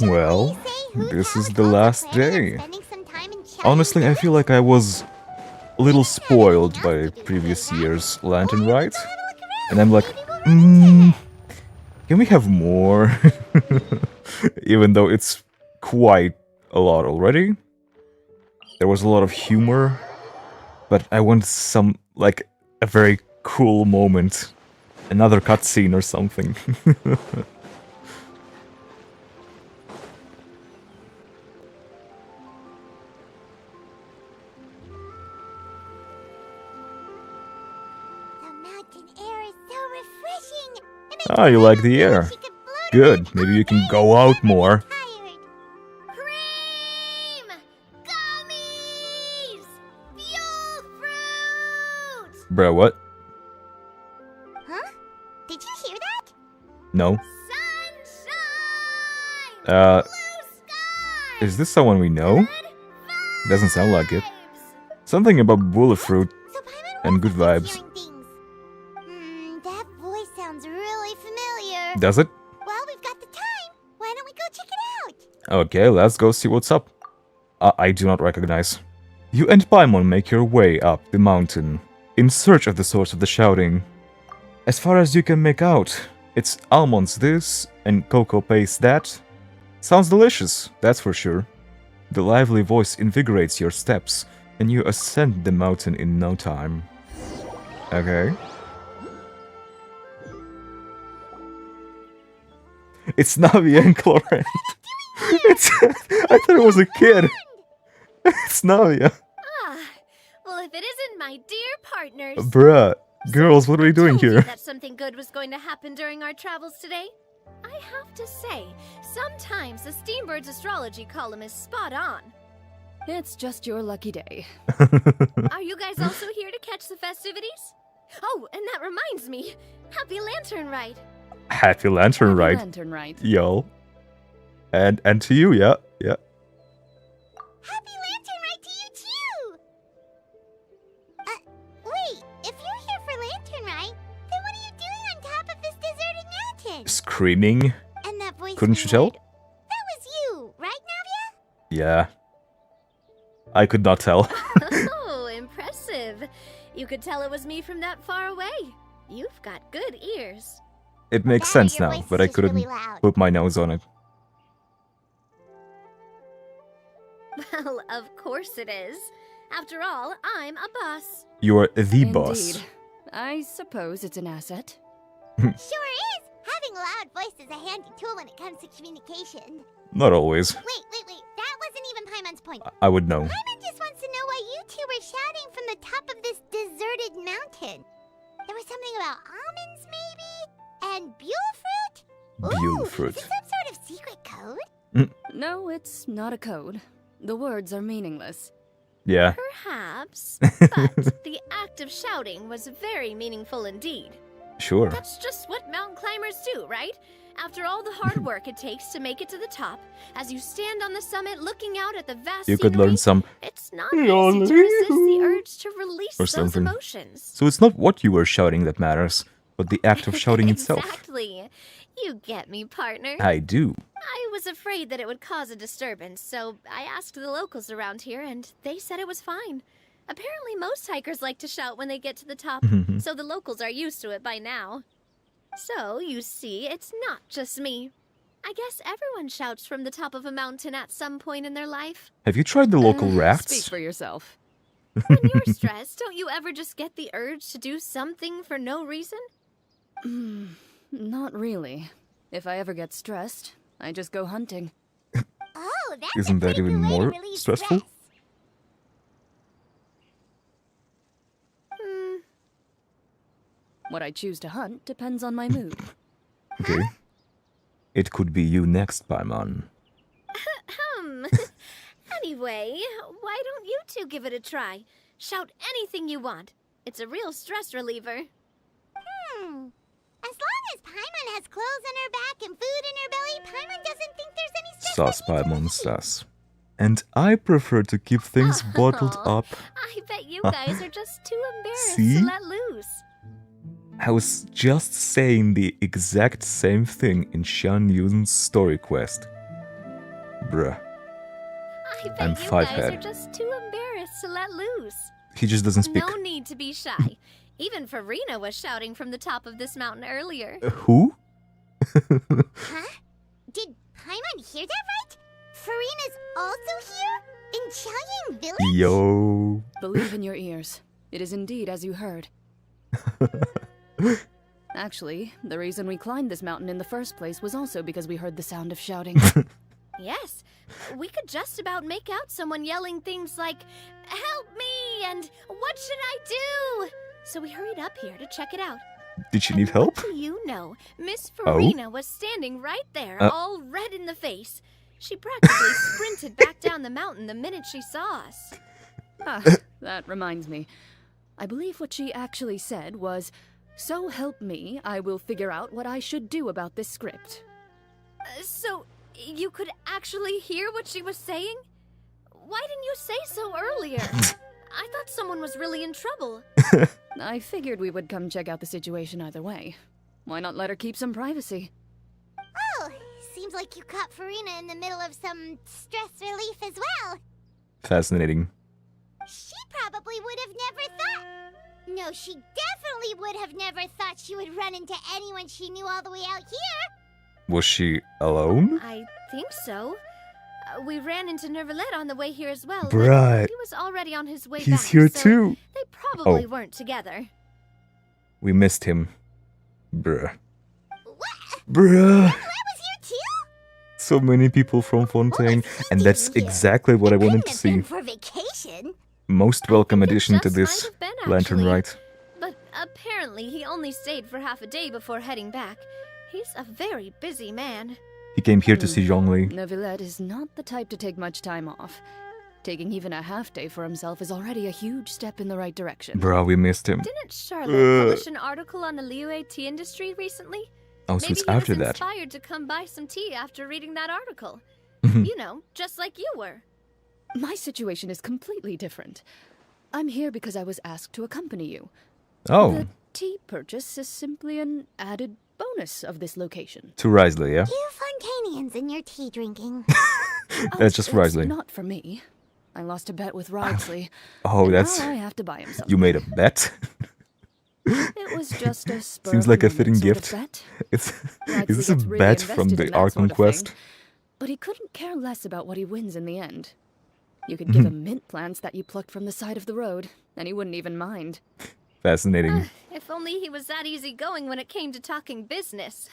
Well, this is the last day. Honestly, I feel like I was a little spoiled by previous year's Lantern Rite. And I'm like, can we have more? Even though it's quite a lot already. There was a lot of humor. But I want some, like, a very cool moment. Another cutscene or something. Ah, you like the air. Good, maybe you can go out more. Cream! Gummies! Fuel fruit! Bruh, what? Huh? Did you hear that? No. Sunshine! Blue sky! Is this someone we know? Doesn't sound like it. Something about bullet fruit and good vibes. That voice sounds really familiar. Does it? Well, we've got the time. Why don't we go check it out? Okay, let's go see what's up. I do not recognize. You and Paimon make your way up the mountain, in search of the source of the shouting. As far as you can make out, it's almonds this, and cocoa paste that. Sounds delicious, that's for sure. The lively voice invigorates your steps, and you ascend the mountain in no time. Okay. It's Navi and Chlorine. I thought it was a kid. It's Navia. Ah, well, if it isn't my dear partners. Bruh, girls, what are we doing here? That something good was going to happen during our travels today. I have to say, sometimes the Steambird's astrology column is spot on. It's just your lucky day. Are you guys also here to catch the festivities? Oh, and that reminds me. Happy Lantern Rite. Happy Lantern Rite. Lantern Rite. Yo. And to you, yeah. Happy Lantern Rite to you too! Wait, if you're here for Lantern Rite, then what are you doing on top of this deserted mountain? Screaming. And that voice Couldn't you tell? That was you, right, Navia? Yeah. I could not tell. Oh, impressive. You could tell it was me from that far away. You've got good ears. It makes sense now, but I couldn't put my nose on it. Well, of course it is. After all, I'm a boss. You're the Indeed. boss. I suppose it's an asset. Sure is. Having a loud voice is a handy tool when it comes to communication. Not always. Wait. That wasn't even Paimon's point. I would know. Paimon just wants to know why you two were shouting from the top of this deserted mountain. There was something about almonds, maybe? And buell fruit? Buell Ooh, fruit. Is it some sort of secret code? No, it's not a code. The words are meaningless. Yeah. Perhaps, but the act of shouting was very meaningful indeed. Sure. That's just what mountain climbers do, right? After all the hard work it takes to make it to the top, as you stand on the summit looking out at the vast You could scenery, learn some. it's not easy to resist the urge to release Or those something. emotions. So it's not what you were shouting that matters, but the act of shouting itself. Exactly. You get me, partner. I do. I was afraid that it would cause a disturbance, so I asked the locals around here, and they said it was fine. Apparently most hikers like to shout when they get to the top, so the locals are used to it by now. So, you see, it's not just me. I guess everyone shouts from the top of a mountain at some point in their life. Have you tried the local Speak rafts? for yourself. When you're stressed, don't you ever just get the urge to do something for no reason? Not really. If I ever get stressed, I just go hunting. Oh, that's Isn't that even more stressful? What I choose to hunt depends on my mood. Okay. It could be you next, Paimon. Anyway, why don't you two give it a try? Shout anything you want. It's a real stress reliever. As long as Paimon has clothes on her back and food in her belly, Paimon doesn't think there's any stress. Sus, Paimon, sus. And I prefer to keep things bottled up. I bet you guys are just too embarrassed See? to let loose. I was just saying the exact same thing in Shan Yun's story quest. Bruh. I bet I'm you five guys head. are just too embarrassed to let loose. He just doesn't speak. No need to be shy. Even Farina was shouting from the top of this mountain earlier. Who? Huh? Did Paimon hear that right? Farina's also here? In Qiaoying Village? Yo. Believe in your ears. It is indeed as you heard. Actually, the reason we climbed this mountain in the first place was also because we heard the sound of shouting. Yes, we could just about make out someone yelling things like, "Help me!" and "What should I do?" So we hurried up here to check it out. Did she And need help? What do you know? Miss Oh? Farina was standing right there, all red in the face. She practically sprinted back down the mountain the minute she saw us. Ah, that reminds me. I believe what she actually said was, "So help me, I will figure out what I should do about this script." So, you could actually hear what she was saying? Why didn't you say so earlier? I thought someone was really in trouble. I figured we would come check out the situation either way. Why not let her keep some privacy? Oh, seems like you caught Farina in the middle of some stress relief as well. Fascinating. She probably would have never thought... No, she definitely would have never thought she would run into anyone she knew all the way out here. Was she alone? I think so. We ran into Nervalet on the way here as well. Right. But he was already on his way back. He's here so too. They probably Oh. weren't together. We missed him. Bruh. What? Bruh. I was here too? So many people from Fontaine, and that's exactly what I wanted to Couldn't have been see. for vacation. Most welcome think it addition to just this might have been, Lantern actually. Rite. But apparently he only stayed for half a day before heading back. He's a very busy man. He came here to see Zhongli. Neuvillette is not the type to take much time off. Taking even a half day for himself is already a huge step in the right direction. Bruh, we missed him. Didn't Charlotte publish an article on the Liyue tea industry recently? Oh, so Maybe it's he after was that. inspired to come buy some tea after reading that article. Mhm. You know, just like you were. My situation is completely different. I'm here because I was asked to accompany you. Oh, The tea purchase is simply an added bonus of this location. to Risley, yeah? You Fontanians and your tea drinking. That's just it's Risley. not for me. I lost a bet with Ridesley. Oh, and that's... now I have to buy him something. You made a bet? It was just a spur Seems of like the a fitting moment gift. sort of bet. It's... Ridesley Is this a gets really bet from invested the in that Ark sort of Conquest? thing, but he couldn't care less about what he wins in the end. You could give him mint plants that you plucked from the side of the road, and he wouldn't even mind. Fascinating. If only he was that easygoing when it came to talking business.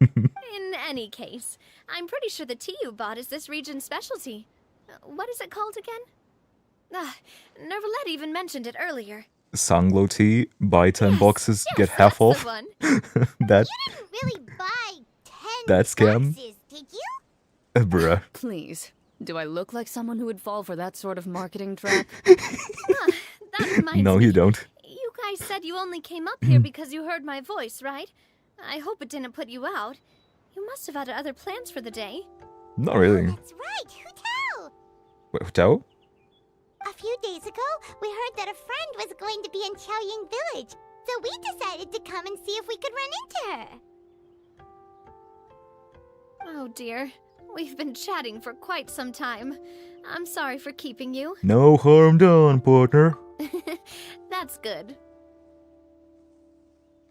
In any case, I'm pretty sure the tea you bought is this region's specialty. What is it called again? Nervalet even mentioned it earlier. Sanglo tea, buy 10 boxes, Yes, get half that's off. the one. That... You didn't really buy 10 That scam? boxes, did you? Bruh. Please, do I look like someone who would fall for that sort of marketing trap? That reminds No, me. you don't. You guys said you only came up here because you heard my voice, right? I hope it didn't put you out. You must have had other plans for the day. Not really. That's right, who tell? Wait, Tao? A few days ago, we heard that a friend was going to be in Qiaoying Village, so we decided to come and see if we could run into her. Oh dear. We've been chatting for quite some time. I'm sorry for keeping you. No harm done, partner. That's good.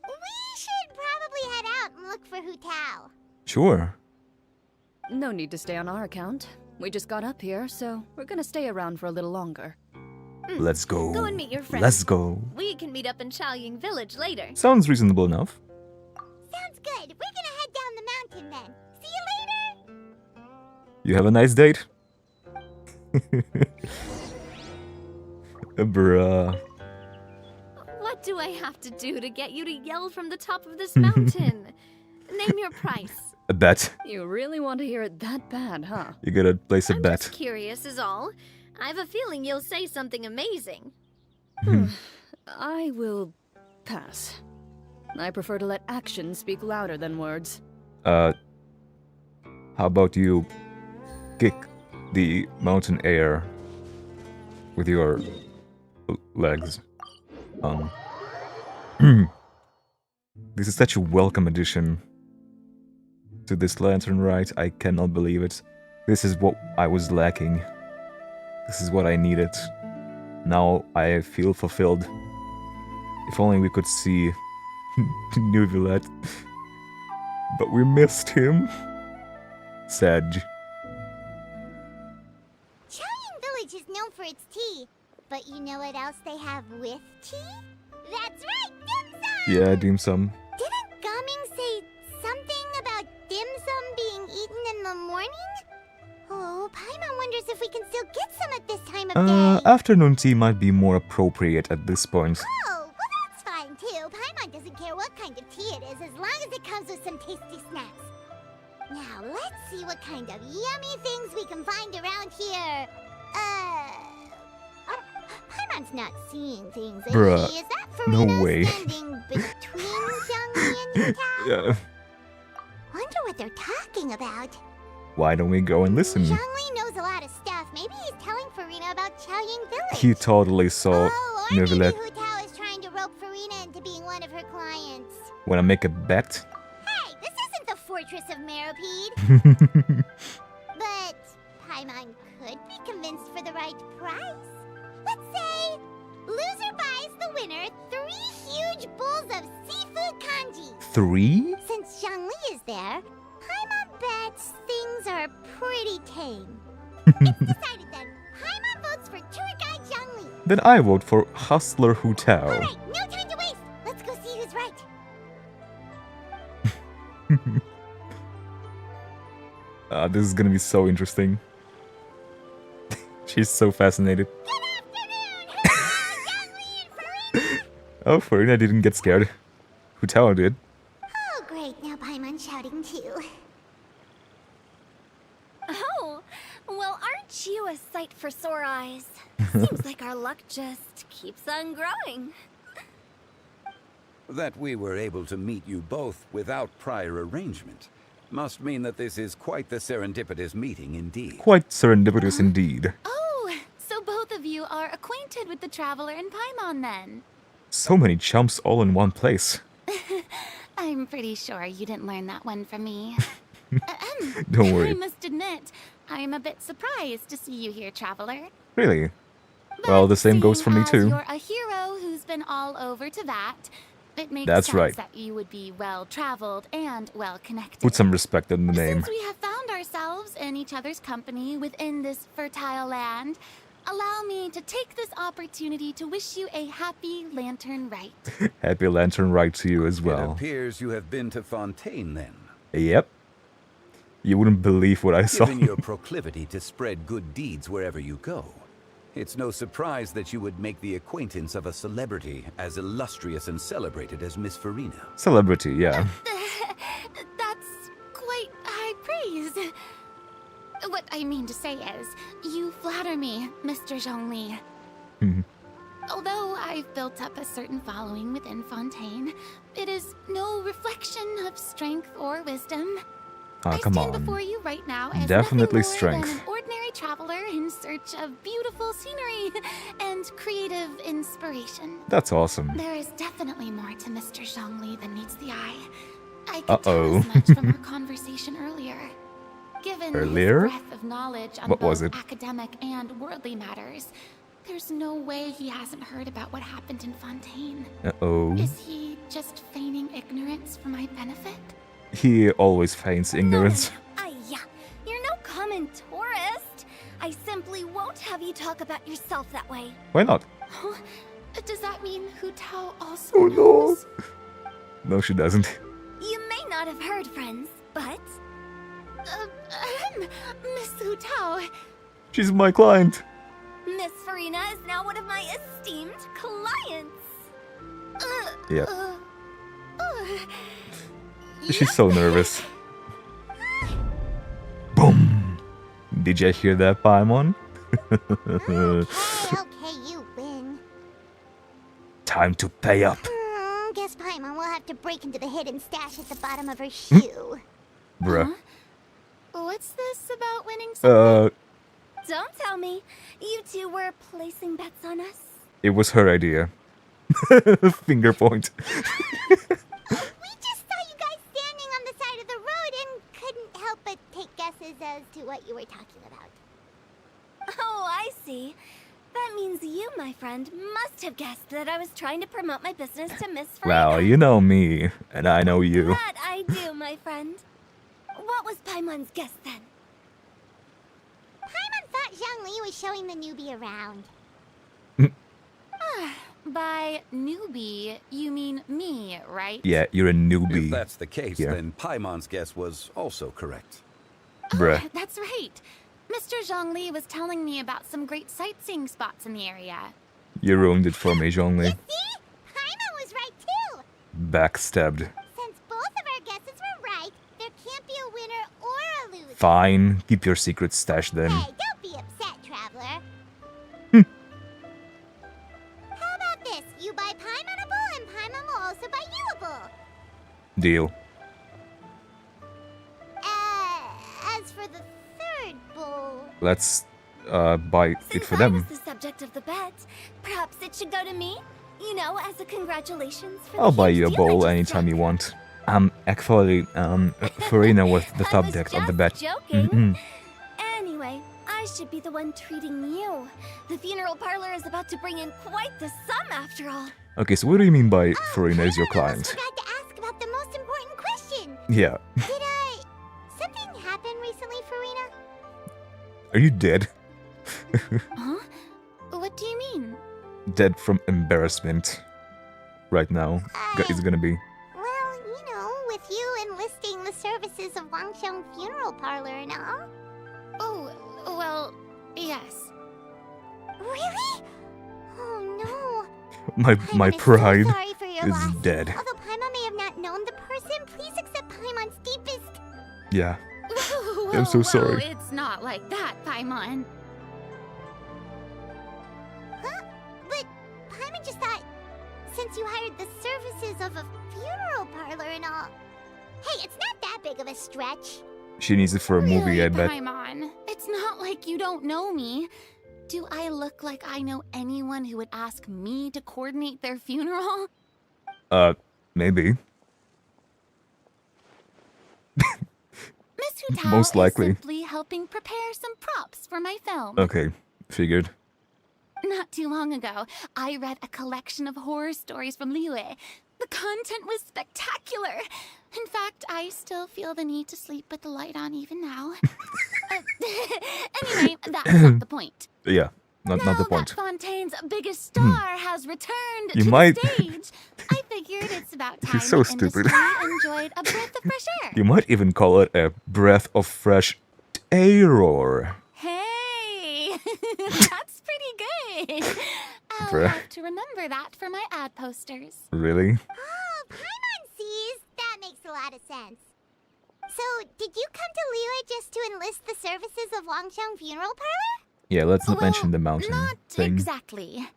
We should probably head out and look for Hu Tao. Sure. No need to stay on our account. We just got up here, so we're gonna stay around for a little longer. Let's go. Go and meet your friends. Let's go. We can meet up in Qiaoying Village later. Sounds reasonable enough. Sounds good. We're gonna head down the mountain then. See you later. You have a nice date. Bruh. What do I have to do to get you to yell from the top of this mountain? Name your price. A bet. You really want to hear it that bad, huh? You gotta place a I'm bet. just curious is all. I have a feeling you'll say something amazing. I will pass. I prefer to let actions speak louder than words. How about you kick the mountain air with your legs? This is such a welcome addition to this Lantern Rite. I cannot believe it. This is what I was lacking. This is what I needed. Now I feel fulfilled. If only we could see Nuvilet. But we missed him. Sad. Chaoyang Village is known for its tea. But you know what else they have with tea? That's right, dim sum! Yeah, dim sum. Didn't Gaming say something about dim sum being eaten in the morning? Oh, Paimon wonders if we can still get some at this time of day. Afternoon tea might be more appropriate at this point. Oh, well that's fine too. Paimon doesn't care what kind of tea it is as long as it comes with some tasty snacks. Now, let's see what kind of yummy things we can find around here. Paimon's not seeing things, is Bruh, he? Is that no Farina way. standing between Xiangli and Yutao? Yeah. Wonder what they're talking about. Why don't we go and listen? Xiangli knows a lot of stuff. Maybe he's telling Farina about Chaoyang Village. He totally saw Oh, or maybe Nuvilet. Yutao is trying to rope Farina into being one of her clients. Wanna make a bet? Hey, this isn't the Fortress of Meropide. But Paimon could be convinced for the right price. Let's say loser buys the winner 3 huge bowls of seafood kanji. 3? Since Xiangli is there, Paimon bets things are pretty tame. It's decided then. Paimon votes for tour guide Xiangli. Then I vote for Hustler Hu Tao. Alright, no time to waste. Let's go see who's right. This is gonna be so interesting. She's so fascinated. Good afternoon! Hello, Xiangli and Farina! Oh, Farina didn't get scared. Hu Tao did. Oh, great. Now Paimon's shouting too. Oh, well, aren't you a sight for sore eyes? Seems like our luck just keeps on growing. That we were able to meet you both without prior arrangement must mean that this is quite the serendipitous meeting indeed. Quite serendipitous indeed. Oh, so both of you are acquainted with the Traveler and Paimon then? So many chumps all in one place. I'm pretty sure you didn't learn that one from me. Don't worry. I must admit, I'm a bit surprised to see you here, Traveler. Really? Well, the same goes for me Seeing as too. You're a hero who's been all over to that. It makes That's sense right. that you would be well-traveled and well-connected. Put some respect in the name. Since we have found ourselves in each other's company within this fertile land, allow me to take this opportunity to wish you a happy Lantern Rite. Happy Lantern Rite to you as It well. appears you have been to Fontaine then. Yep. You wouldn't believe what I saw. Given your proclivity to spread good deeds wherever you go, it's no surprise that you would make the acquaintance of a celebrity as illustrious and celebrated as Miss Farina. Celebrity, yeah. That's quite high praise. What I mean to say is, you flatter me, Mr. Zhongli. Mhm. Although I've built up a certain following within Fontaine, it is no reflection of strength or wisdom. Ah, come I stand on. before you right now as Definitely nothing more strength. than an ordinary traveler in search of beautiful scenery and creative inspiration. That's awesome. There is definitely more to Mr. Zhongli than meets the eye. I could Uh-oh. tell as much from our conversation earlier. Given Earlier? his breadth of knowledge on What was both it? academic and worldly matters, there's no way he hasn't heard about what happened in Fontaine. Uh-oh. Is he just feigning ignorance for my benefit? He always feigns ignorance. Ayya, you're no common tourist. I simply won't have you talk about yourself that way. Why not? Huh? Does that mean Hu Tao also Oh, no. knows? No, she doesn't. You may not have heard, friends, but Miss Hu Tao, She's my client. Miss Farina is now one of my esteemed clients. Yeah. uh, She's so nervous. Boom! Did you hear that, Paimon? Okay, you win. Time to pay up. Guess Paimon will have to break into the hidden stash at the bottom of her shoe. Bruh. what's this about winning something? Don't tell me. You two were placing bets on us. It was her idea. Finger point. We just saw you guys standing on the side of the road and couldn't help but take guesses. guesses as to what you were talking about. Oh, I see. That means you, my friend, must have guessed that I was trying to promote my business to Miss Farina. Well, you know me, and I know you. That I do, my friend. What was Paimon's guess then? Paimon thought Zhongli was showing the newbie around. By newbie, you mean me, right? Yeah, you're a If newbie. that's the case, Yeah. then Paimon's guess was also correct. Bruh. Oh, that's right. Mr. Zhongli was telling me about some great sightseeing spots in the area. You ruined it for me, Zhongli. See? Paimon was right too! Backstabbed. Since both of our guesses were right, there can't be a winner or a loser. Fine, keep your secret stash then. Hey, don't be upset, traveler. How about this? You buy Paimon a bowl, and Paimon will also buy you a bowl. Deal. As for the third bowl... Let's buy it Since for I them. was the subject of the bet, perhaps it should go to me? You know, as a congratulations for I'll the buy huge you a deal I bowl just anytime struck. you want. Actually, Farina was the I was subject of the just bet. joking. Mhm. Anyway, I should be the one treating you. The funeral parlor is about to bring in quite the sum after all. Okay, so what do you mean by Farina is your Paimon almost client? forgot to ask about the most important question. Yeah. Did something happen recently, Farina? Are you dead? Huh? What do you mean? Dead from embarrassment. Right now. It's gonna be. Well, you know, with you enlisting the services of Wangsheng Funeral Parlor and all. Oh, well, yes. Really? Oh no. My Paimon is pride so sorry for your is loss. dead. Although Paimon may have not known the person, please accept Paimon's deepest... Yeah. Whoa, I'm so whoa, sorry. It's not like that, Paimon. Huh? But Paimon just thought, since you hired the services of a funeral parlor and all... Hey, it's not that big of a stretch. She needs it for a movie, Really, I bet. Paimon, it's not like you don't know me. Do I look like I know anyone who would ask me to coordinate their funeral? Maybe. Miss Hutao Most likely. is simply helping prepare some props for my film. Okay, figured. Not too long ago, I read a collection of horror stories from Liyue. The content was spectacular. In fact, I still feel the need to sleep with the light on even now. Anyway, that's not the point. Yeah, not the Now point. that Fontaine's biggest star has returned You to might- the stage, I figured it's about time You're so the industry stupid. enjoyed a breath of fresh air. You might even call it a breath of fresh air. Hey, that's pretty good. I'll Bruh. have to remember that for my ad posters. Really? Oh, Paimon sees. That makes a lot of sense. So, did you come to Liyue just to enlist the services of Wangsheng Funeral Parlor? Yeah, let's not Well, mention the mountain Not thing. exactly.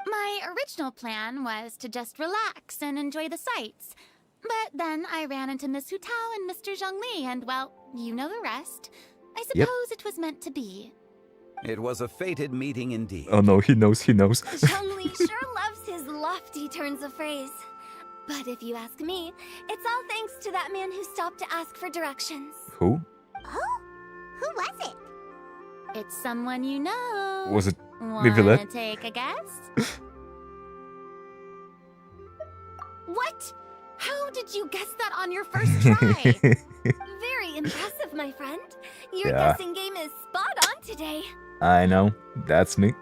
My original plan was to just relax and enjoy the sights. But then I ran into Miss Hutao and Mr. Zhongli, and well, you know the rest. I Yep. suppose it was meant to be. It was a fated meeting indeed. Oh no, he knows. Zhongli sure loves his lofty turns of phrase. But if you ask me, it's all thanks to that man who stopped to ask for directions. Who? Oh, who was it? It's someone you know. Was it Wanna Vivillette? take a guess? What? How did you guess that on your first try? Very impressive, my friend. Your Yeah. guessing game is spot on today. I know, that's me.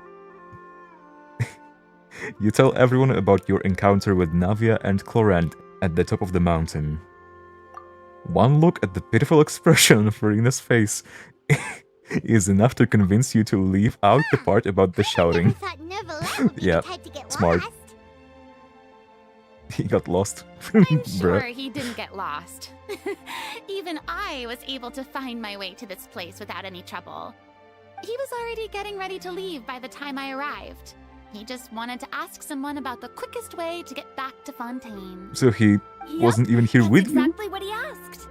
You tell everyone about your encounter with Navia and Clorant at the top of the mountain. One look at the pitiful expression on Farina's face is enough to convince you to leave out the part about the I never shouting. thought Neuvillette would be Yeah, the type to get smart. lost. He got lost. I'm Bruh. sure he didn't get lost. Even I was able to find my way to this place without any trouble. He was already getting ready to leave by the time I arrived. He just wanted to ask someone about the quickest way to get back to Fontaine. So he Yep, wasn't even here that's with you? exactly what he asked.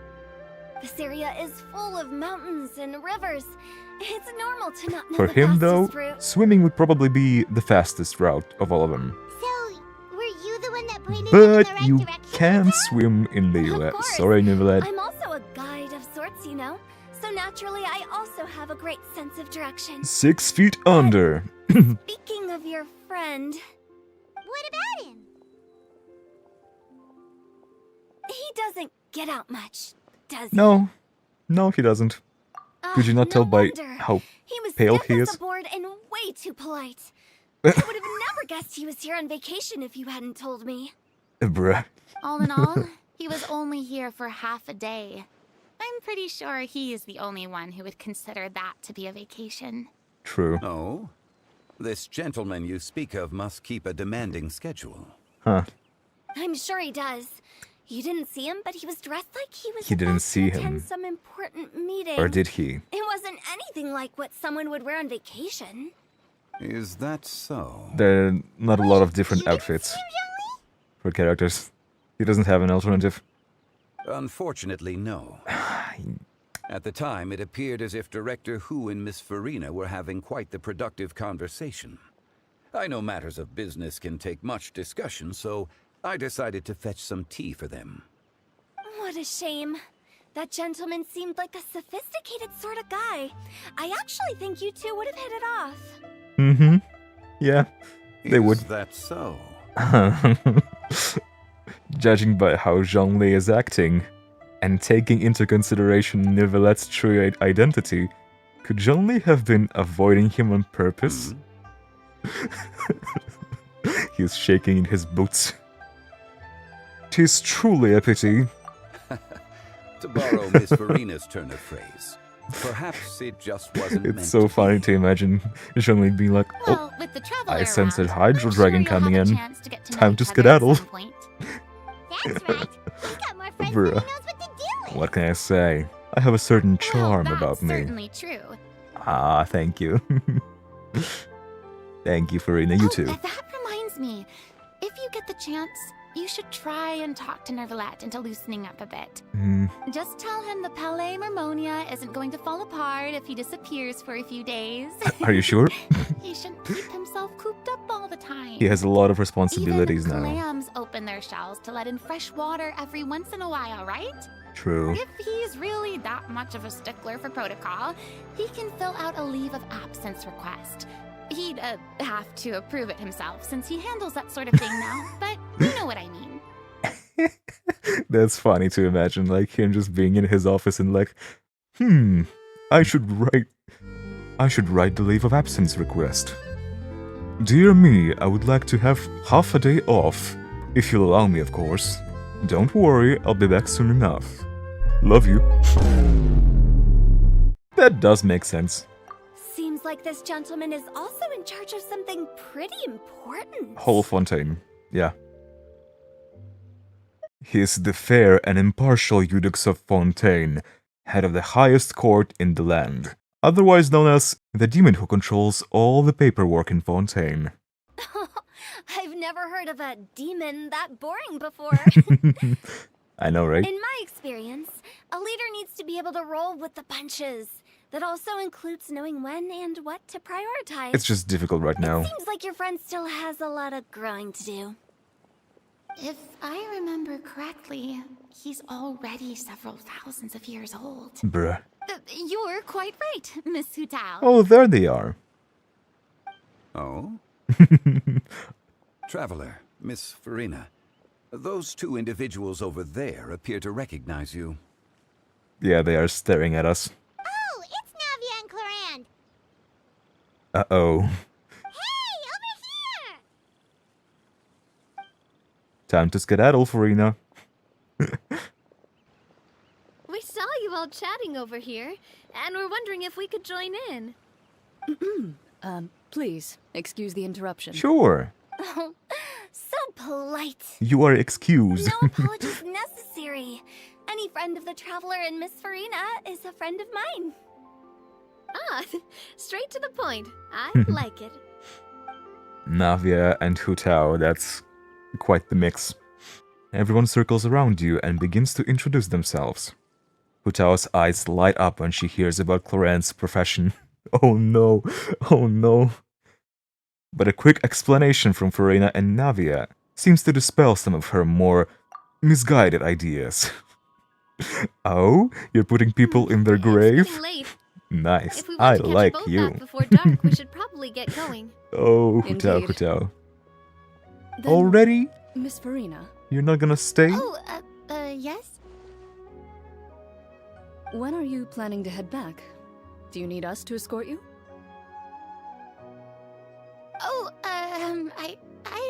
This area is full of mountains and rivers. It's normal to not know For the him, though, fastest route. swimming would probably be the fastest route of all of them. So, were you the one that pointed him in But the right you direction? can swim in Of Liyue. course. Sorry, Neuvillette. I'm also a guide of sorts, you know. So naturally, I also have a great sense of direction. 6 feet under. Speaking of your friend, What about him? he doesn't get out much, does he? No. No, he doesn't. Could you not no tell by wonder. how He was pale stiff he as is? a board and way too polite. I would have never guessed he was here on vacation if you hadn't told me. Bruh. All in all, he was only here for half a day. I'm pretty sure he is the only one who would consider that to be a vacation. True. Oh? This gentleman you speak of must keep a demanding schedule. Huh. I'm sure he does. You didn't see him, but he was dressed like he was He didn't about see to attend him. some important meeting. Or did he? It wasn't anything like what someone would wear on vacation. Is that so? There are not a lot of different You didn't outfits see him, Zhongli? for characters. He doesn't have an alternative. Unfortunately, no. At the time, it appeared as if Director Hu and Miss Farina were having quite the productive conversation. I know matters of business can take much discussion, so I decided to fetch some tea for them. What a shame. That gentleman seemed like a sophisticated sort of guy. I actually think you two would have hit it off. Mm-hmm. Yeah, they Is would. that so? Judging by how Zhongli is acting, and taking into consideration Nivelette's true identity, could Zhongli have been avoiding him on purpose? He's shaking in his boots. 'Tis truly a pity. To borrow Miss Farina's turn of phrase, perhaps it just wasn't meant It's so to funny be. to imagine Zhongli being like, oh, Well, with the traveler I sense a around, Hydro I'm Dragon sure you'll coming have a in. chance to get to know Time each to other skedaddle. at some point. That's right. He's got more friends Bruh. than he knows what to do with. what can I say? I have a certain charm Well, about that's me. certainly true. Ah, thank you. Thank you, Farina. You too. That reminds me. If you get the chance, you should try and talk to Nervalette into loosening up a bit. Hmm. Just tell him the Palais Mermonia isn't going to fall apart if he disappears for a few days. Are you sure? He shouldn't keep himself cooped up all the time. He has a lot of responsibilities Even now. clams open their shells to let in fresh water every once in a while, right? True. If he's really that much of a stickler for protocol, he can fill out a leave of absence request. He'd have to approve it himself since he handles that sort of thing now, but you know what I mean. That's funny to imagine, like him just being in his office and like, I should write the leave of absence request. Dear me, I would like to have half a day off. If you'll allow me, of course. Don't worry, I'll be back soon enough. Love you. That does make sense. Seems like this gentleman is also in charge of something pretty important. Whole Fontaine, yeah. He is the fair and impartial Eudux of Fontaine, head of the highest court in the land, otherwise known as the demon who controls all the paperwork in Fontaine. I've never heard of a demon that boring before. I know, right? In my experience, a leader needs to be able to roll with the punches. That also includes knowing when and what to prioritize. It's just difficult right now. It seems like your friend still has a lot of growing to do. If I remember correctly, he's already several thousands of years old. Bruh. You're quite right, Miss Hutao. Oh, there they are. Oh? Traveler, Miss Farina, those two individuals over there appear to recognize you. Yeah, they are staring at us. Oh, it's Navia and Clarand. Uh-oh. Hey, over here! Time to skedaddle, Farina. We saw you all chatting over here, and we're wondering if we could join in. Please, excuse the interruption. Sure. Oh, so polite. You are excused. No apologies necessary. Any friend of the Traveler and Miss Farina is a friend of mine. Ah, straight to the point. I like it. Navia and Hutao, that's quite the mix. Everyone circles around you and begins to introduce themselves. Hutao's eyes light up when she hears about Clarand's profession. Oh no, oh no. But a quick explanation from Farina and Navia seems to dispel some of her more misguided ideas. Oh, you're putting people in their It's grave? getting late. Nice. If we I want to catch like a boat you. back before dark, we should probably get going. Oh, Hutao, Indeed. Hutao. Then, Already? Miss Farina, You're not gonna stay? Oh, yes? when are you planning to head back? Do you need us to escort you? Oh, I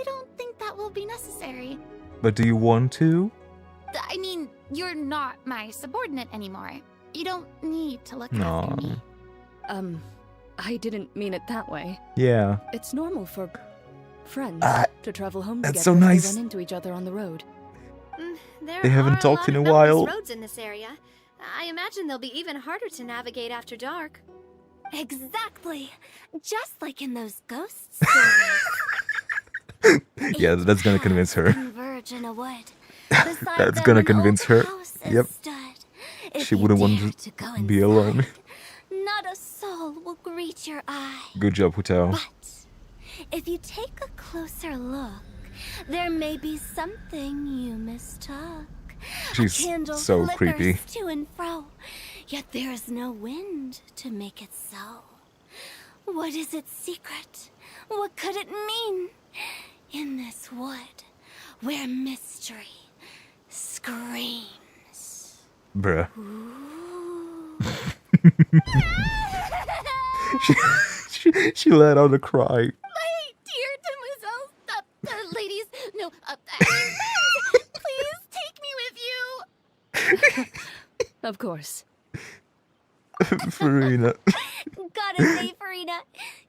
don't think that will be necessary. But do you want to? I mean, you're not my subordinate anymore. You don't need to look Aw. after me. I didn't mean it that way. Yeah. It's normal for friends to travel home that's together so if nice. they run into each other on the road. There They haven't are talked a in lot a of mountainous while. roads in this area. I imagine they'll be even harder to navigate after dark. Exactly. Just like in those ghost stories. Yeah, that's gonna convince her. Converge in a wood. That's gonna convince her. Yep. She wouldn't want to be alone. Not a soul will greet your eye. Good job, Hutao. But if you take a closer look, there may be something you mistook. She's A candle so flickers creepy. to and fro, yet there is no wind to make it so. What is its secret? What could it mean? In this wood, where mystery screams. Bruh. Ooh. She let out a cry. My dear demoiselles, ladies, no, friends, please take me with you. Of course. Farina. Gotta say, Farina,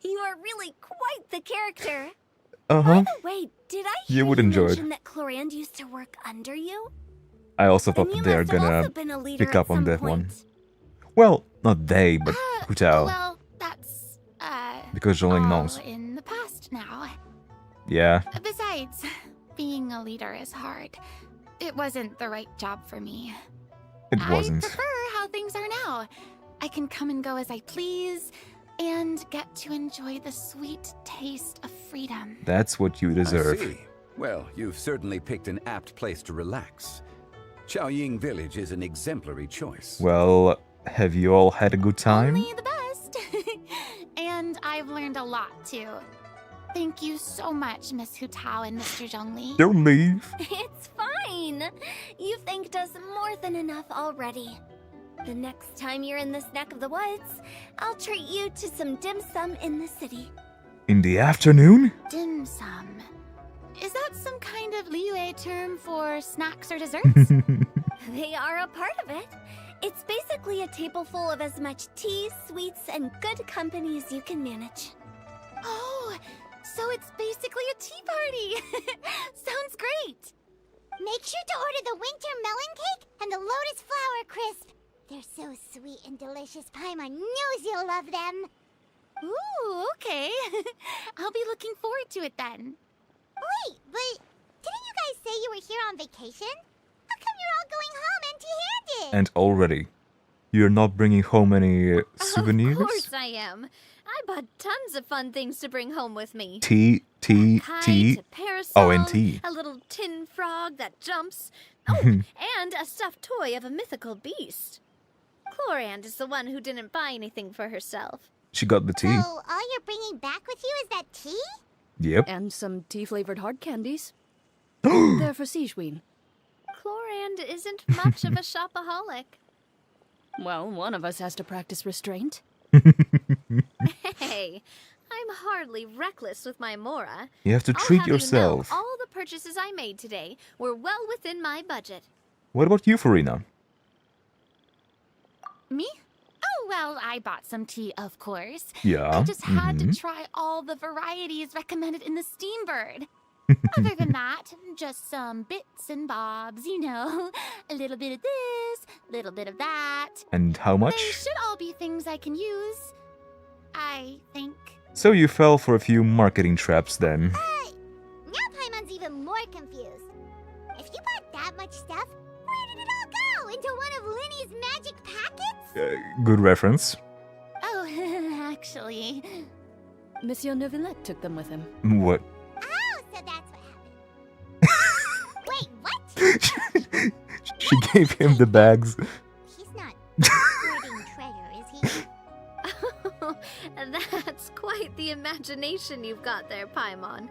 you are really quite the character. Uh-huh. By the way, did I You hear would you enjoy it. mention that Clorand used to work under you? I also Then thought you that they're must have gonna also been a leader pick at up on some that one. point. Well, not they, but Hutao. Well, that's, Because Zhongling all knows. in the past now. Yeah. Besides, being a leader is hard. It wasn't the right job for me. It wasn't. I prefer how things are now. I can come and go as I please, and get to enjoy the sweet taste of freedom. That's what you I deserve. see. Well, you've certainly picked an apt place to relax. Chaoying Village is an exemplary choice. Well, have you all had a good time? Only the best. And I've learned a lot, too. Thank you so much, Miss Hutao and Mr. Zhongli. Don't leave. It's fine. You've thanked us more than enough already. The next time you're in this neck of the woods, I'll treat you to some dim sum in the city. In the afternoon? Dim sum. Is that some kind of Liyue term for snacks or desserts? They are a part of it. It's basically a table full of as much tea, sweets, and good company as you can manage. Oh, so it's basically a tea party. Sounds great. Make sure to order the winter melon cake and the lotus flower crisp. They're so sweet and delicious, Paimon knows you'll love them. Ooh, okay. I'll be looking forward to it then. Wait, but didn't you guys say you were here on vacation? How come you're all going home empty-handed? And already. You're not bringing home any souvenirs? Of course I am. I bought tons of fun things to bring home with me. Tea. Kite, a parasol, Oh, and tea. a little tin frog that jumps. Oh, and a stuffed toy of a mythical beast. Clorand is the one who didn't buy anything for herself. She got the tea. So all you're bringing back with you is that tea? Yep. And some tea-flavored hard candies. They're for Sijuin. Clorand isn't much of a shopaholic. Well, one of us has to practice restraint. Hey, I'm hardly reckless with my Mora. You have to I'll treat have yourself. You know, all the purchases I made today were well within my budget. What about you, Farina? Me? Oh, well, I bought some tea, of course. Yeah. I just had to try all the varieties recommended in the Steambird. Other than that, just some bits and bobs, you know. A little bit of this, a little bit of that. And how They much? should all be things I can use, I think. So you fell for a few marketing traps then. Now Paimon's even more confused. If you bought that much stuff, where did it all go? Into one of Linny's magic packets? Good reference. Oh, actually. Monsieur Neuvillette took them with him. What? Oh, so that's what happened. Wait, what? She gave him the bags. He's not hoarding treasure, is he? That's quite the imagination you've got there, Paimon.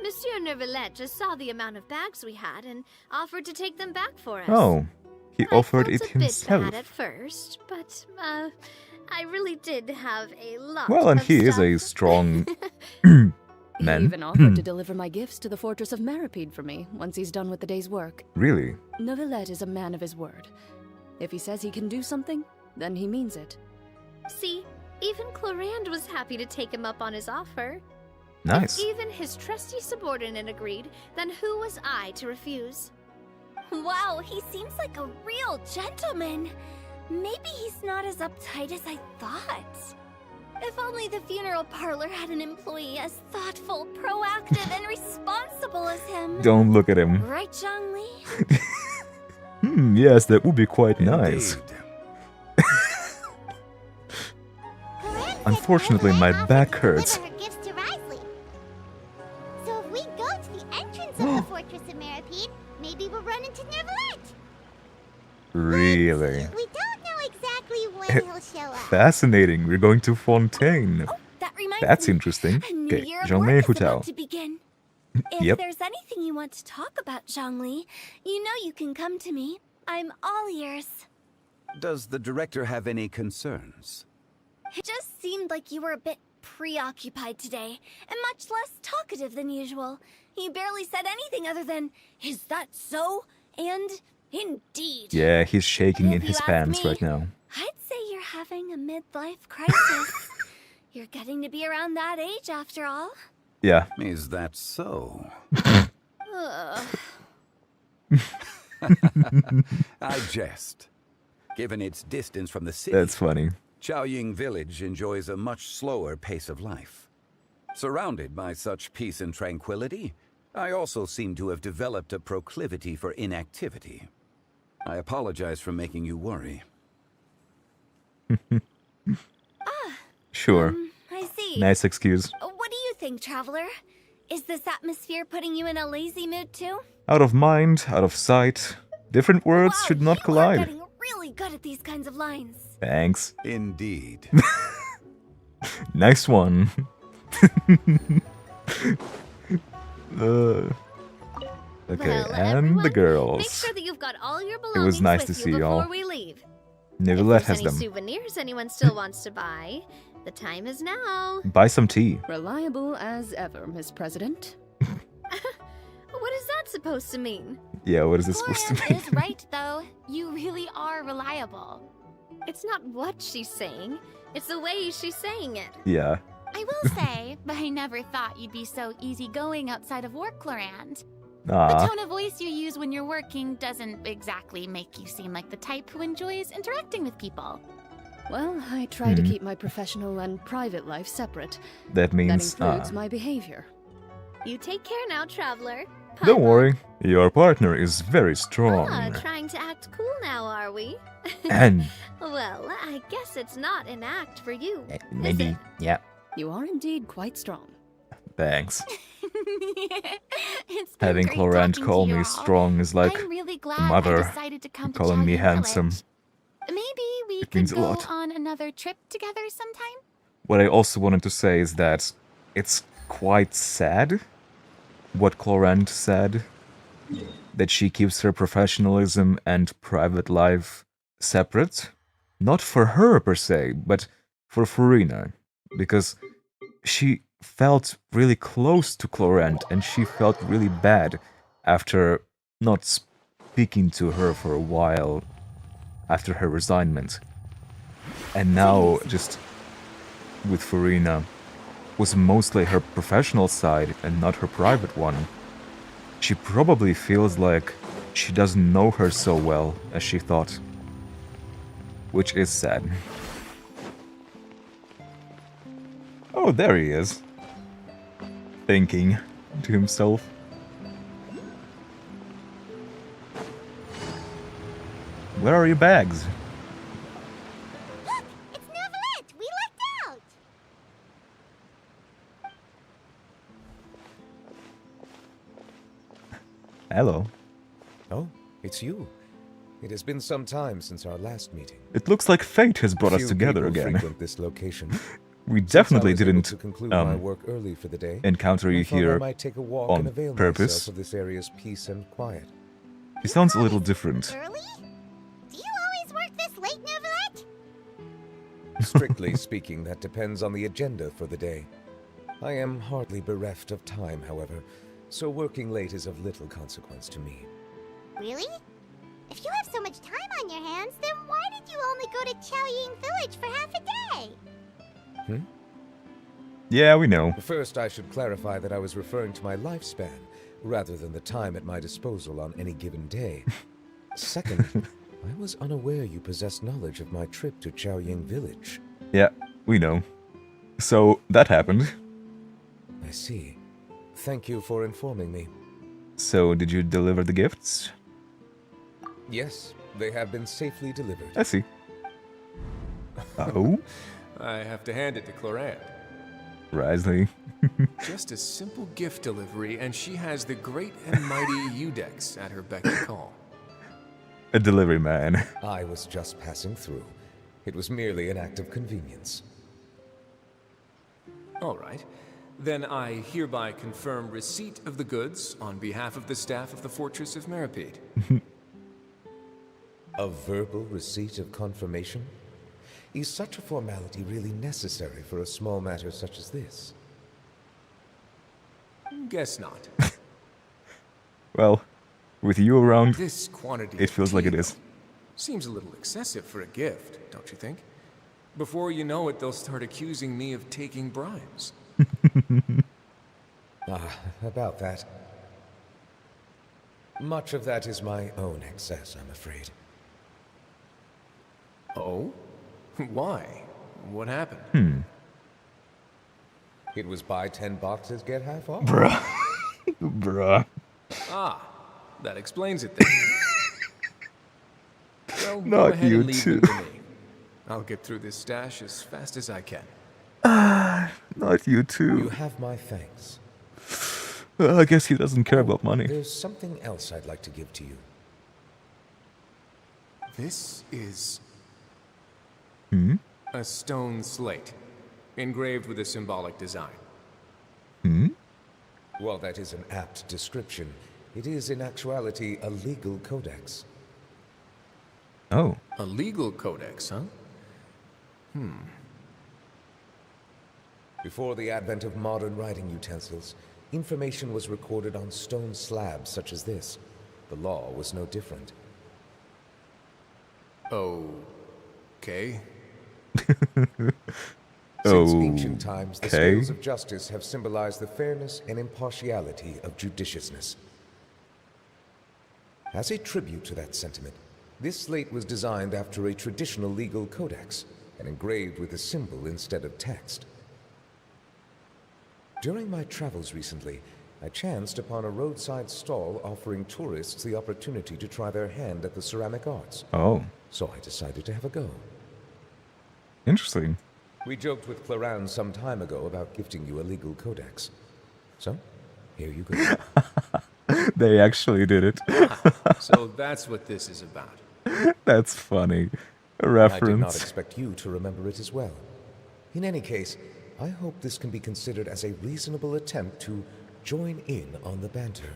Monsieur Neuvillette just saw the amount of bags we had and offered to take them back for us. Oh, he offered I it felt a himself. bit bad at first, but I really did have a lot. Well, and of he is stuff. a strong He man. even offered to deliver my gifts to the fortress of Meripede for me once he's done with the day's work. Really? Neuvillette is a man of his word. If he says he can do something, then he means it. See, even Clorand was happy to take him up on his offer. Nice. If even his trusty subordinate agreed, then who was I to refuse? Wow, he seems like a real gentleman. Maybe he's not as uptight as I thought. If only the funeral parlor had an employee as thoughtful, proactive, and responsible as him. Don't look at him. Right, Zhongli? Yes, that would be quite nice. Indeed. Corinne said Unfortunately, my Neuvillette back offered to hurts. deliver her gifts to Risley. So if we go to the entrance of the Fortress of Meripede, maybe we'll run into Neuvillette. Really? We don't know exactly when he'll show up. Fascinating. We're going to Fontaine. Oh, that reminds That's me. interesting. A new Okay, year of Zhongli work is about Hotel. to begin. If Yep. there's anything you want to talk about, Zhongli, you know you can come to me. I'm all ears. Does the director have any concerns? It just seemed like you were a bit preoccupied today, and much less talkative than usual. You barely said anything other than, "Is that so?" and "Indeed." Yeah, he's shaking If in you his ask pants me, right now. I'd say you're having a midlife crisis. You're getting to be around that age after all. Yeah. Is that so? Ugh. I jest. Given its distance from the city, That's funny. Chaoying Village enjoys a much slower pace of life. Surrounded by such peace and tranquility, I also seem to have developed a proclivity for inactivity. I apologize for making you worry. Sure. I see. Nice excuse. What do you think, Traveler? Is this atmosphere putting you in a lazy mood too? Out of mind, out of sight. Different words Wow, should not you are collide. getting really good at these kinds of lines. Thanks. Indeed. Nice one. Okay, Well, and everyone, the Make girls. sure that you've got all your belongings nice with to see you y'all. before we leave. Neuvillette If has there's any them. souvenirs anyone still wants to buy, the time is now. Buy some tea. Reliable as ever, Miss President. What is that supposed to mean? Yeah, what is this supposed to Florence mean? is right, though. You really are reliable. It's not what she's saying, it's the way she's saying it. Yeah. I will say, but I never thought you'd be so easygoing outside of work, Clorand. The Ah, tone of voice you use when you're working doesn't exactly make you seem like the type who enjoys interacting with people. Well, I try to keep my professional and private life separate. that That means includes my behavior. You take care now, traveler. Don't Paimon. worry, your partner is very strong. Trying to act cool now, are we? And Well, I guess it's not an act for you. maybe, Is it? yeah. You are indeed quite strong. Thanks. It's been Having great Clorand talking call to you me all. strong is like I'm really glad mother I decided to come to calling me Chaoying handsome. Village. Maybe we It could means a go lot. on another trip together sometime. What I also wanted to say is that it's quite sad what Clorand said, that she keeps her professionalism and private life separate. Not for her per se, but for Furina, because she felt really close to Clorand and she felt really bad after not speaking to her for a while after her resignment. And now, just with Furina, was mostly her professional side and not her private one. She probably feels like she doesn't know her so well as she thought. Which is sad. Oh, there he is. Thinking to himself. Where are your bags? Look, it's Neuvillette. We lucked out. Hello. Oh, It's you. It has been some time since our last meeting. It looks like fate has brought us Few together people again. frequent this location. We Since I definitely was able didn't to conclude my work early for the day, encounter you I thought I here might take a walk on and avail purpose. myself of this area's peace and quiet. He sounds a little different. Early? Do you always work this late, Neuvillette? Strictly speaking, that depends on the agenda for the day. I am hardly bereft of time, however, so working late is of little consequence to me. Really? If you have so much time on your hands, then why did you only go to Chaoying Village for half a day? Yeah, we know. First, I should clarify that I was referring to my lifespan, rather than the time at my disposal on any given day. Second, I was unaware you possessed knowledge of my trip to Chaoying Village. Yeah, we know. So, that happened. I see. Thank you for informing me. So, did you deliver the gifts? Yes, they have been safely delivered. I see. Oh? I have to hand it to Clorant. Risley. Just a simple gift delivery, and she has the great and mighty Udex at her beck and call. A delivery man. I was just passing through. It was merely an act of convenience. All right. Then I hereby confirm receipt of the goods on behalf of the staff of the Fortress of Meripede. A verbal receipt of confirmation? Is such a formality really necessary for a small matter such as this? Guess not. Well, with you around, This quantity it of feels like it tea is. seems a little excessive for a gift, don't you think? Before you know it, they'll start accusing me of taking bribes. About that. Much of that is my own excess, I'm afraid. Oh? Why? What happened? It was buy 10 boxes, get half off. Bruh. Bruh. Ah, that explains it then. Well, go Not ahead you and leave too. them to me. I'll get through this stash as fast as I can. Not you You too. have my thanks. Well, I guess he doesn't care about money. There's something else I'd like to give to you. This is Hmm? a stone slate, engraved with a symbolic design. Hmm? While that is an apt description, it is in actuality a legal codex. Oh. A legal codex, huh? Before the advent of modern writing utensils, information was recorded on stone slabs such as this. The law was no different. Okay. Since ancient times, the Okay. scales of justice have symbolized the fairness and impartiality of judiciousness. As a tribute to that sentiment, this slate was designed after a traditional legal codex and engraved with a symbol instead of text. During my travels recently, I chanced upon a roadside stall offering tourists the opportunity to try their hand at the ceramic arts, Oh. so I decided to have a go. Interesting. We joked with Claran some time ago about gifting you a legal codex. So, here you go. They actually did it. So that's what this is about. That's funny. A I did not reference. expect you to remember it as well. In any case, I hope this can be considered as a reasonable attempt to join in on the banter.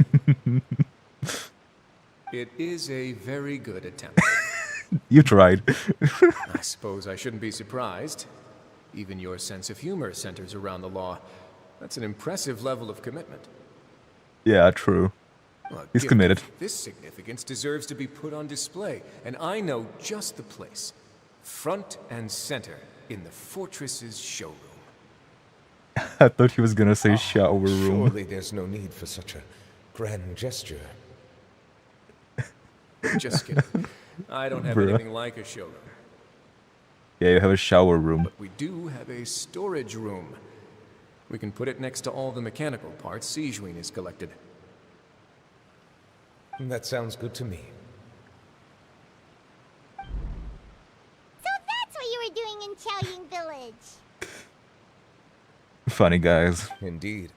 It is a very good attempt. You tried. I suppose I shouldn't be surprised. Even your sense of humor centers around the law. That's an impressive level of commitment. Yeah, true. A He's gift committed. of this significance deserves to be put on display, and I know just the place. Front and center in the fortress's showroom. I thought he was gonna say shower room. Surely there's no need for such a grand gesture. Just kidding. I don't have Bruh. anything like a showroom. Yeah, you have a shower room. But we do have a storage room. We can put it next to all the mechanical parts Sijuin has collected. That sounds good to me. So that's what you were doing in Chaoying Village. Funny guys. Indeed.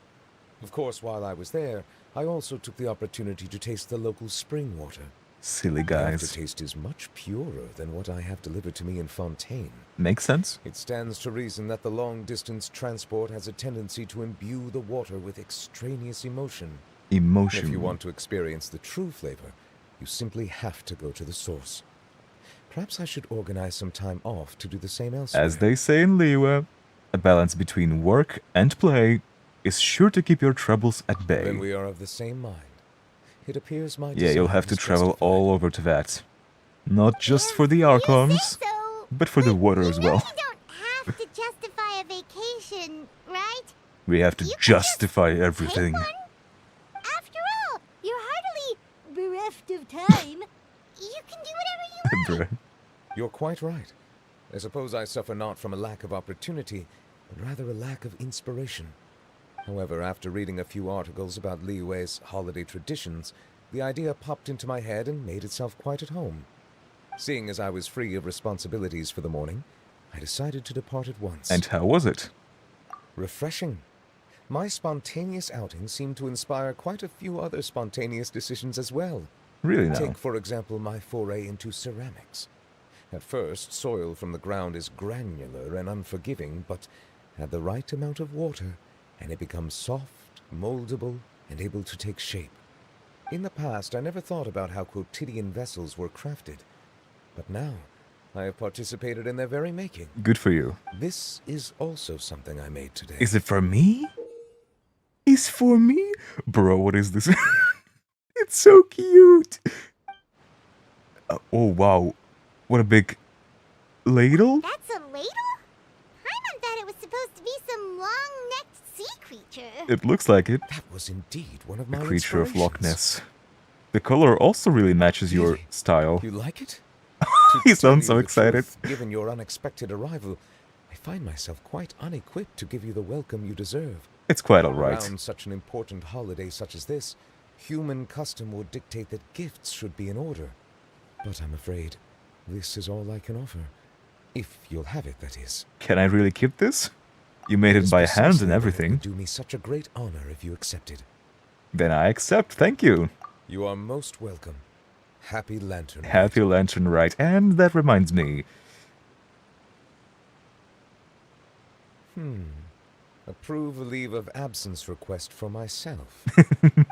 Of course, while I was there, I also took the opportunity to taste the local spring water. Silly The guys. aftertaste is much purer than what I have delivered to me in Fontaine. Makes sense. It stands to reason that the long-distance transport has a tendency to imbue the water with extraneous emotion. Emotion. If you want to experience the true flavor, you simply have to go to the source. Perhaps I should organize some time off to do the same elsewhere. As they say in Liyue, a balance between work and play is sure to keep your troubles at bay. Then we are of the same mind. It appears my Yeah, you'll have to desire is travel justified. all over to that. Not just for the Archons, So, but for the water as you know well. you don't have to justify a vacation, right? We have to You can justify Take everything. one. After all, you're hardly bereft of time. You can do whatever you like. Bruh. You're quite right. I suppose I suffer not from a lack of opportunity, but rather a lack of inspiration. However, after reading a few articles about Liyue's holiday traditions, the idea popped into my head and made itself quite at home. Seeing as I was free of responsibilities for the morning, I decided to depart at once. And how was it? Refreshing. My spontaneous outing seemed to inspire quite a few other spontaneous decisions as well. Really now? Take, for example, my foray into ceramics. At first, soil from the ground is granular and unforgiving, but add the right amount of water, and it becomes soft, moldable, and able to take shape. In the past, I never thought about how quotidian vessels were crafted. But now, I have participated in their very making. Good for you. This is also something I made today. Is it for me? Is for me? Bro, what is this? It's so cute. Oh, wow. What a big ladle? That's a ladle? Paimon thought it was supposed to be some long-necked sea creature. It looks like it. That was indeed one of The my creature of Loch inspirations. Ness. The color also really matches your Really? style. You like it? He To tell sounds you so the excited. truth, given your unexpected arrival, I find myself quite unequipped to give you the welcome you deserve. It's quite alright. Around such an important holiday such as this, human custom would dictate that gifts should be in order. But I'm afraid this is all I can offer. If you'll have it, that is. Can I really keep this? You made it is by hand precisely and why it everything. would do me such a great honor if you accepted. Then I accept, thank you. You are most welcome. Happy Lantern. Happy Lantern Rite. And that reminds me. Approve a leave of absence request for myself.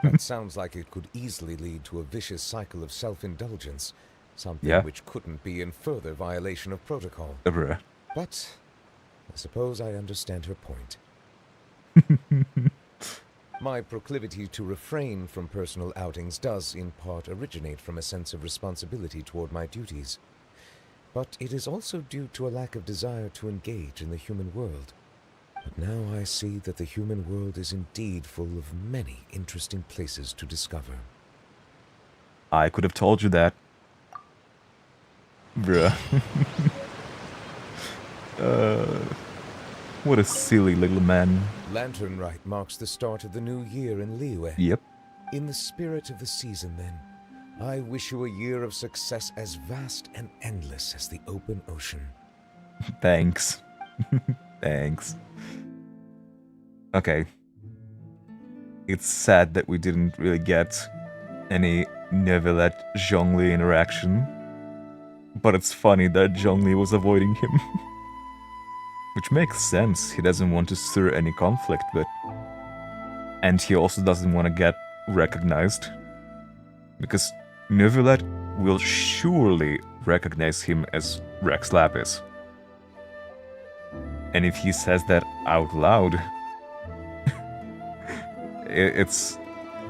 That sounds like it could easily lead to a vicious cycle of self-indulgence, something Yeah. which couldn't be in further violation of protocol. Bruh. But I suppose I understand her point. My proclivity to refrain from personal outings does in part originate from a sense of responsibility toward my duties. But it is also due to a lack of desire to engage in the human world. But now I see that the human world is indeed full of many interesting places to discover. I could have told you that. Bruh. What a silly little man. Lantern Rite marks the start of the new year in Liyue. Yep. In the spirit of the season, then, I wish you a year of success as vast and endless as the open ocean. Thanks. Thanks. Okay. It's sad that we didn't really get any Neuvillette-Zhongli interaction. But it's funny that Zhongli was avoiding him. Which makes sense, he doesn't want to stir any conflict, but... And he also doesn't want to get recognized. Because Neuvillette will surely recognize him as Rex Lapis. And if he says that out loud, it's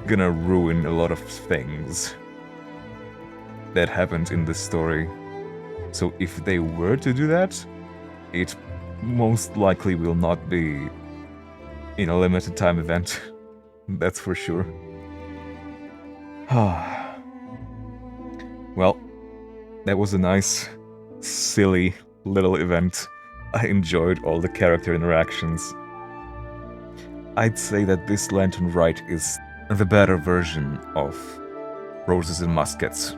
gonna ruin a lot of things that happened in this story. So if they were to do that, it most likely will not be in a limited time event. That's for sure. Well, that was a nice, silly little event. I enjoyed all the character interactions. I'd say that this Lantern Rite is the better version of Roses and Muskets.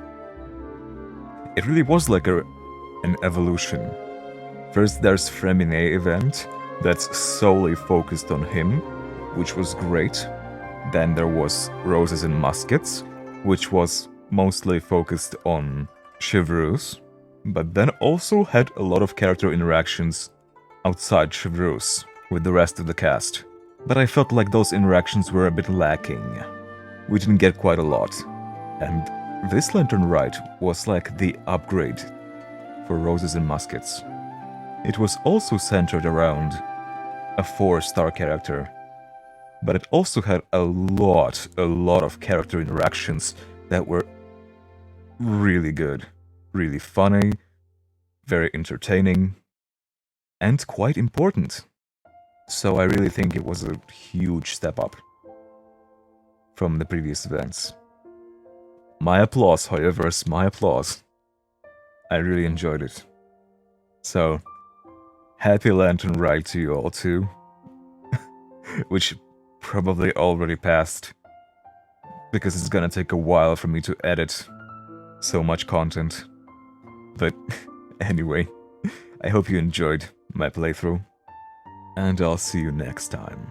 It really was like an evolution. First there's Fremine event, that's solely focused on him, which was great. Then there was Roses and Muskets, which was mostly focused on Chevreuse, but then also had a lot of character interactions outside Chevreuse with the rest of the cast. But I felt like those interactions were a bit lacking. We didn't get quite a lot. And this Lantern Rite was like the upgrade for Roses and Muskets. It was also centered around a 4-star character, but it also had a lot of character interactions that were really good, really funny, very entertaining, and quite important. So I really think it was a huge step up from the previous events. My applause, however, is my applause. I really enjoyed it. So, happy Lantern Rite to you all too. Which probably already passed, because it's gonna take a while for me to edit so much content. But anyway, I hope you enjoyed my playthrough, and I'll see you next time.